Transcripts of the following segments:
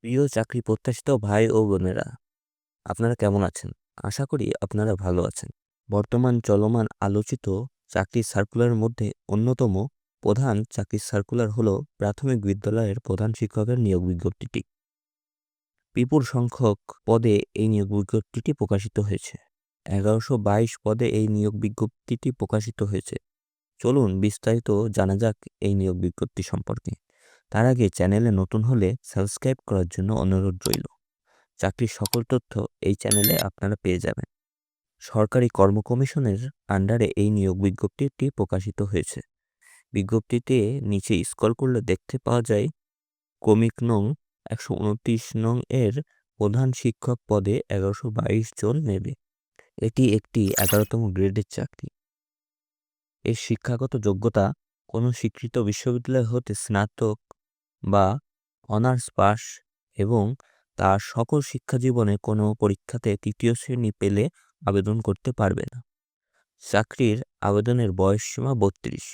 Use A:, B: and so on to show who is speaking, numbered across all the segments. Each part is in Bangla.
A: প্রিয় চাকরি প্রত্যাশিত ভাই ও বোনেরা, আপনারা কেমন আছেন? আশা করি আপনারা ভালো আছেন। বর্তমান চলমান আলোচিত চাকরির সার্কুলারের মধ্যে অন্যতম প্রধান চাকরির সার্কুলার হল প্রাথমিক বিদ্যালয়ের প্রধান শিক্ষকের নিয়োগ বিজ্ঞপ্তিটি। বিপুল সংখ্যক পদে এই নিয়োগ বিজ্ঞপ্তিটি প্রকাশিত হয়েছে। 1122 পদে এই নিয়োগ বিজ্ঞপ্তিটি প্রকাশিত হয়েছে। চলুন বিস্তারিত জানা যাক এই নিয়োগ বিজ্ঞপ্তি সম্পর্কে। তার আগে চ্যানেলে নতুন হলে সাবস্ক্রাইব করার জন্য অনুরোধ রইল। চাকরির সকল তথ্য এই চ্যানেলে আপনারা পেয়ে যাবেন। সরকারি কর্ম কমিশনের আন্ডারে এই নিয়োগ বিজ্ঞপ্তিটি প্রকাশিত হয়েছে। বিজ্ঞপ্তিতে নিচে স্ক্রল করলে দেখতে পাওয়া যায় ক্রমিক নং 129 নং এর প্রধান শিক্ষক পদে 1122 জন নেবে। এটি একটি 11তম গ্রেডের চাকরি। এর শিক্ষাগত যোগ্যতা কোনো স্বীকৃত বিশ্ববিদ্যালয় হতে স্নাতক বা অনার্স পাস এবং তার সকল শিক্ষাজীবনে কোনো পরীক্ষাতে 3য় শ্রেণী পেলে আবেদন করতে পারবে না। চাকরির আবেদনের বয়সসীমা 32।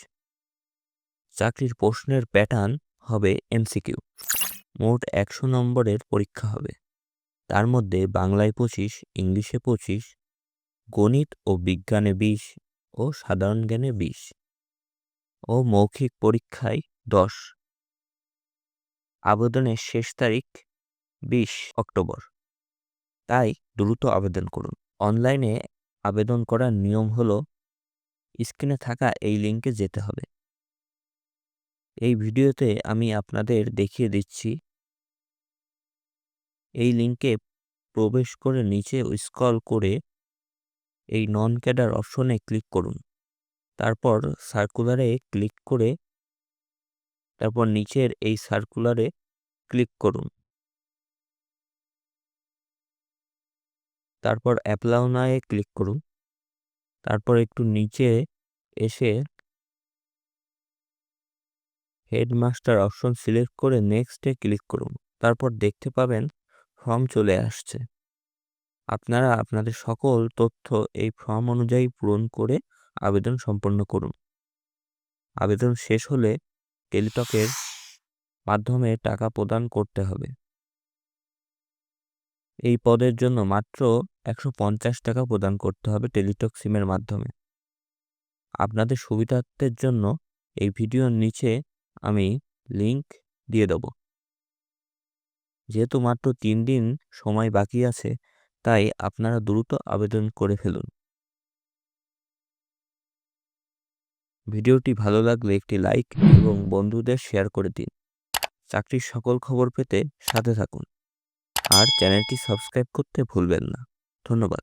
A: চাকরির প্রশ্নের প্যাটার্ন হবে MCQ। মোট 100 নম্বরের পরীক্ষা হবে। তার মধ্যে বাংলায় 25, ইংলিশে 25, গণিত ও বিজ্ঞানে 20 ও সাধারণ জ্ঞানে 20 ও মৌখিক পরীক্ষায় 10। আবেদনের শেষ তারিখ 20 অক্টোবর। তাই দ্রুত আবেদন করুন। অনলাইনে আবেদন করার নিয়ম হলো স্ক্রিনে থাকা এই লিঙ্কে যেতে হবে। এই ভিডিওতে আমি আপনাদের দেখিয়ে দিচ্ছি। এই লিঙ্কে প্রবেশ করে নিচে স্ক্রল করে এই নন ক্যাডার অপশনে ক্লিক করুন। তারপর সার্কুলারে ক্লিক করে তারপর নিচের এই সার্কুলারে ক্লিক করুন। তারপর অ্যাপ্লাই নাও ক্লিক করুন। তারপর একটু নিচে এসে হেডমাস্টার অপশন সিলেক্ট করে নেক্সটে ক্লিক করুন। তারপর দেখতে পাবেন ফর্ম চলে আসছে। আপনারা আপনাদের সকল তথ্য এই ফর্ম অনুযায়ী পূরণ করে আবেদন সম্পন্ন করুন। আবেদন শেষ হলে টেলিটকের মাধ্যমে টাকা প্রদান করতে হবে। এই পদের জন্য মাত্র 150 টাকা প্রদান করতে হবে টেলিটক সিমের মাধ্যমে। আপনাদের সুবিধার্থের জন্য এই ভিডিওর নিচে আমি লিংক দিয়ে দেব। যেহেতু মাত্র 3 দিন সময় বাকি আছে, তাই আপনারা দ্রুত আবেদন করে ফেলুন। ভিডিওটি ভালো লাগলে একটি লাইক এবং বন্ধুদের শেয়ার করে দিন। চাকরির সকল খবর পেতে সাথে থাকুন আর চ্যানেলটি সাবস্ক্রাইব করতে ভুলবেন না। ধন্যবাদ।